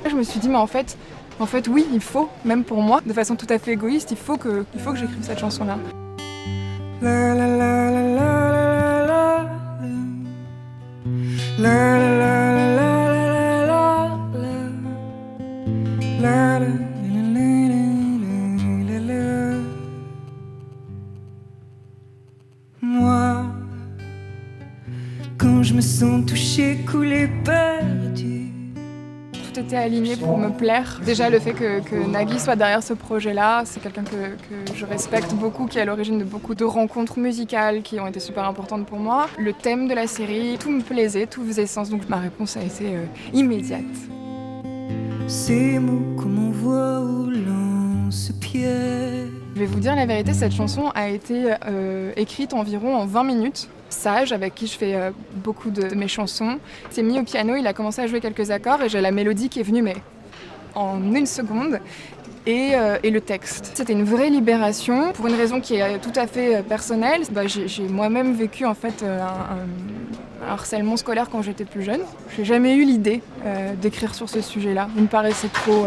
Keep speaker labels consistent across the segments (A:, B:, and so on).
A: Je me suis dit, mais en fait, oui, il faut, même pour moi, de façon tout à fait égoïste, il faut que j'écrive cette chanson-là.
B: La la la la la la la la la la la la la la la. Moi, quand je me sens touchée, coulée, perdue.
A: Tout était aligné pour me plaire. Déjà, le fait que Nagui soit derrière ce projet-là, c'est quelqu'un que je respecte beaucoup, qui est à l'origine de beaucoup de rencontres musicales qui ont été super importantes pour moi. Le thème de la série, tout me plaisait, tout faisait sens, donc ma réponse a été immédiate.
B: Ces mots comme on voit au lance-pierre.
A: Je vais vous dire la vérité, cette chanson a été écrite environ en 20 minutes. Sage, avec qui je fais beaucoup de mes chansons, s'est mis au piano, il a commencé à jouer quelques accords et j'ai la mélodie qui est venue mais en une seconde et le texte. C'était une vraie libération pour une raison qui est tout à fait personnelle. J'ai moi-même vécu en fait un harcèlement scolaire quand j'étais plus jeune. J'ai jamais eu l'idée d'écrire sur ce sujet-là. Il me paraissait trop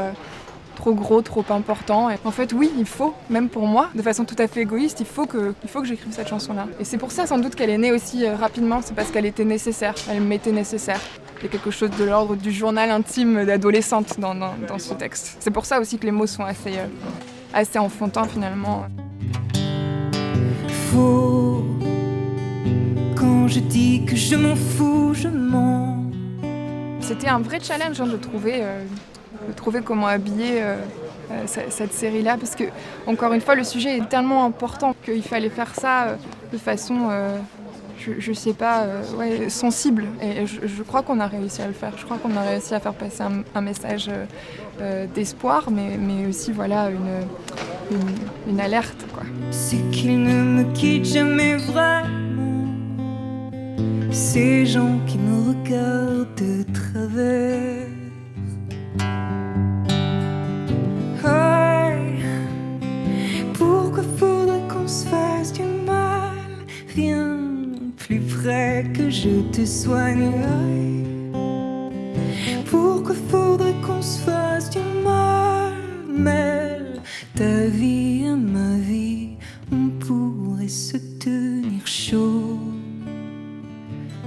A: gros, trop important. Et en fait, oui, il faut, même pour moi, de façon tout à fait égoïste, il faut que j'écrive cette chanson-là. Et c'est pour ça, sans doute, qu'elle est née aussi rapidement. C'est parce qu'elle était nécessaire, elle m'était nécessaire. Il y a quelque chose de l'ordre du journal intime d'adolescente dans ce texte. C'est pour ça aussi que les mots sont assez enfantins, finalement.
B: Faux, quand je dis que je m'en fous, je mens.
A: C'était un vrai challenge de trouver comment habiller cette série-là, parce que, encore une fois, le sujet est tellement important qu'il fallait faire ça de façon, je sais pas, sensible. Et je crois qu'on a réussi à le faire. Je crois qu'on a réussi à faire passer un message d'espoir, mais aussi, voilà, une alerte, quoi.
B: C'est qu'ils ne me quittent jamais vraiment. Ces gens qui me regardent de travers. Pourquoi faudrait qu'on se fasse du mal? Rien plus près que je te soignerai. Pourquoi faudrait qu'on se fasse du mal? Mêle ta vie à ma vie, on pourrait se tenir chaud,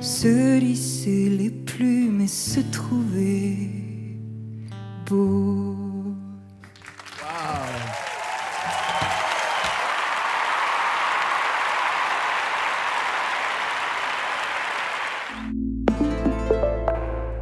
B: se lisser les plumes et se trouver beau.